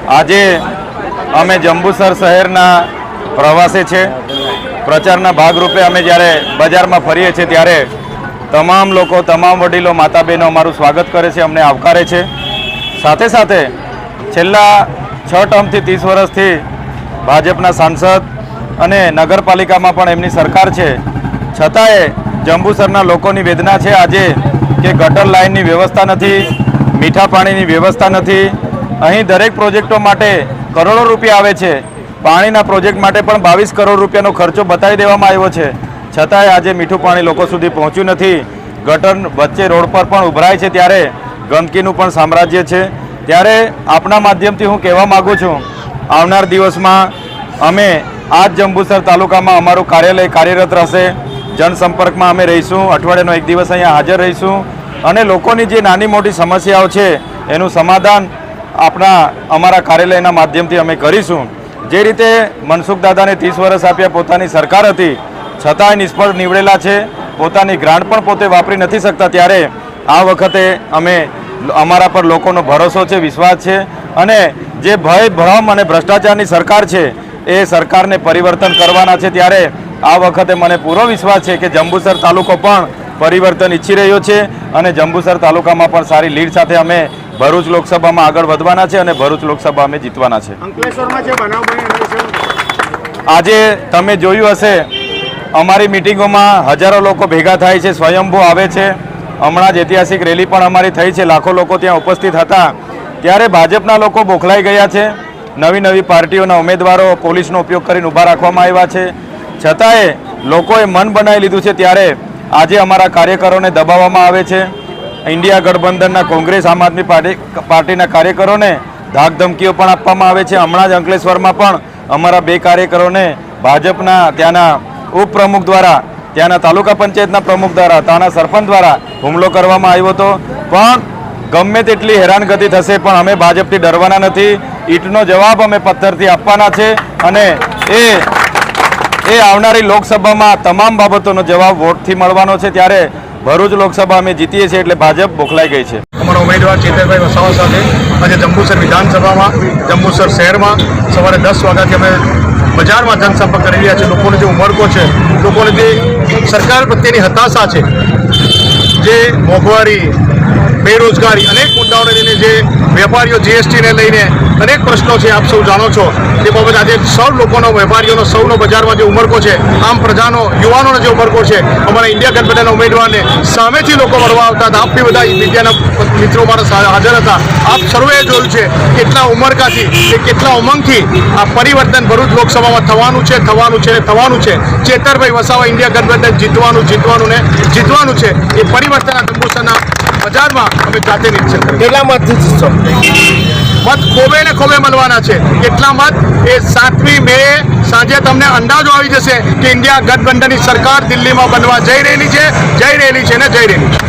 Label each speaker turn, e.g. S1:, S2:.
S1: આજે અમે જંબુસર શહેરના પ્રવાસે છે। પ્રચારના ભાગરૂપે અમે જ્યારે બજારમાં ફરીએ છીએ ત્યારે તમામ લોકો, તમામ વડીલો, માતા બહેનો અમારું સ્વાગત કરે છે, અમને આવકારે છે। સાથે સાથે છેલ્લા 6 ટર્મથી 30 વર્ષથી ભાજપના સાંસદ અને નગરપાલિકામાં પણ એમની સરકાર છે, છતાંય જંબુસરના લોકોની વેદના છે આજે કે ગટર લાઇનની વ્યવસ્થા નથી, મીઠા પાણીની વ્યવસ્થા નથી। અહીં દરેક પ્રોજેક્ટો માટે કરોડો રૂપિયા આવે છે। પાણીના પ્રોજેક્ટ માટે પણ 22 કરોડ રૂપિયાનો ખર્ચો બતાવી દેવામાં આવ્યો છે, છતાંય આજે મીઠું પાણી લોકો સુધી પહોંચ્યું નથી। ગટર વચ્ચે રોડ પર પણ ઉભરાય છે ત્યારે ગંદકીનું પણ સામ્રાજ્ય છે। ત્યારે આપના માધ્યમથી હું કહેવા માગું છું, આવનાર દિવસમાં અમે આ જ જંબુસર તાલુકામાં અમારું કાર્યાલય કાર્યરત રહેશે। જનસંપર્કમાં અમે રહીશું, અઠવાડિયાનો એક દિવસ અહીંયા હાજર રહીશું અને લોકોની જે નાની મોટી સમસ્યાઓ છે એનું સમાધાન અમારા કાર્યાલયના માધ્યમથી અમે કરીશું। જે રીતે મનસુખ દાદાને 30 વર્ષ આપ્યા, પોતાની સરકાર હતી છતાંય નિષ્ફળ નીવડેલા છે, પોતાની ગ્રાન્ટ પણ પોતે વાપરી નથી શકતા, ત્યારે આ વખતે અમે અમારા પર લોકોનો ભરોસો છે, વિશ્વાસ છે અને જે ભય, ભ્રમ અને ભ્રષ્ટાચારની સરકાર છે એ સરકારને પરિવર્તન કરવાના છે। ત્યારે આ વખતે મને પૂરો વિશ્વાસ છે કે જંબુસર તાલુકો પણ પરિવર્તન ઈચ્છી રહ્યો છે અને જંબુસર તાલુકામાં પણ સારી લીડ સાથે અમે ભરૂચ લોકસભામાં આગળ વધવાના છે અને ભરૂચ લોકસભા અમે જીતવાના છે।
S2: અંકલેશ્વરમાં જે બનાવ બન્યો
S1: આજે તમે જોયું હશે, અમારી મિટિંગોમાં હજારો લોકો ભેગા થાય છે, સ્વયંભૂ આવે છે। હમણાં જ ઐતિહાસિક રેલી પણ અમારી થઈ છે, લાખો લોકો ત્યાં ઉપસ્થિત હતા। ત્યારે ભાજપના લોકો બોખલાઈ ગયા છે, નવી નવી પાર્ટીઓના ઉમેદવારો પોલીસનો ઉપયોગ કરીને ઊભા રાખવામાં આવ્યા છે, છતાંય લોકોએ મન બનાવી લીધું છે। ત્યારે આજે અમારા કાર્યકરોને દબાવવામાં આવે છે। ઇન્ડિયા ગઠબંધનના કોંગ્રેસ, આમ આદમી પાર્ટીના કાર્યકરોને ધાકધમકીઓ પણ આપવામાં આવે છે। હમણાં જ અંકલેશ્વરમાં પણ અમારા 2 કાર્યકરોને ભાજપના ત્યાંના ઉપપ્રમુખ દ્વારા, ત્યાંના તાલુકા પંચાયતના પ્રમુખ દ્વારા, ત્યાંના સરપંચ દ્વારા હુમલો કરવામાં આવ્યો હતો। પણ ગમે તેટલી હેરાનગતિ થશે પણ અમે ભાજપથી ડરવાના નથી। ઈંટનો જવાબ અમે પથ્થરથી આપવાના છે અને એ આવનારી લોકસભામાં તમામ બાબતોનો જવાબ વોટથી મળવાનો છે। ત્યારે ભરૂચ લોકસભા અમે જીતીએ છીએ એટલે ભાજપ બોખલાઈ ગઈ છે।
S2: અમારા ઉમેદવાર ચેતરભાઈ વસાવા સાથે આજે જંબુસર વિધાનસભામાં, જંબુસર શહેરમાં સવારે 10 વાગ્યાથી અમે બજારમાં જનસંપર્ક કરી રહ્યા છીએ। લોકોને જે ઉમળકો છે, લોકોને જે સરકાર પ્રત્યેની હતાશા છે, જે મોંઘવારી, બેરોજગારી, અનેક મુદ્દાઓને લઈને જે વેપારીઓ જીએસટીને લઈને અનેક પ્રશ્નો છે, આપ સૌ જાણો છો, તે બાબત આજે સૌ લોકોનો, વેપારીઓનો, સૌનો બજારમાં જે ઉમળકો છે, આમ પ્રજાનો, યુવાનોનો જે ઉમળકો છે, અમારા ઇન્ડિયા ગઠબંધનના ઉમેદવારને સામેથી લોકો મળવા આવતા હતા। આપ બી બધા મીડિયાના મિત્રો મારા હાજર હતા। આપ સર્વે જોયું છે કેટલા ઉમળકાથી, કેટલા ઉમંગથી આ પરિવર્તન ભરૂચ લોકસભામાં થવાનું છે। ચેતરભાઈ વસાવા ઇન્ડિયા ગઠબંધન જીતવાનું છે। એ પરિવર્તન આ જંબુસરના બજારમાં અમે જાતે નિશ્ચિત કરીએ। કેટલા મતથી જીતશો? મત ખોબે ને ખોબે મળવાના છે। કેટલા મત એ 7મી મે સાંજે તમને અંદાજો આવી જશે કે ઇન્ડિયા ગઠબંધનની સરકાર દિલ્હીમાં બનવા જઈ રહેલી છે ને જઈ રહેલી છે।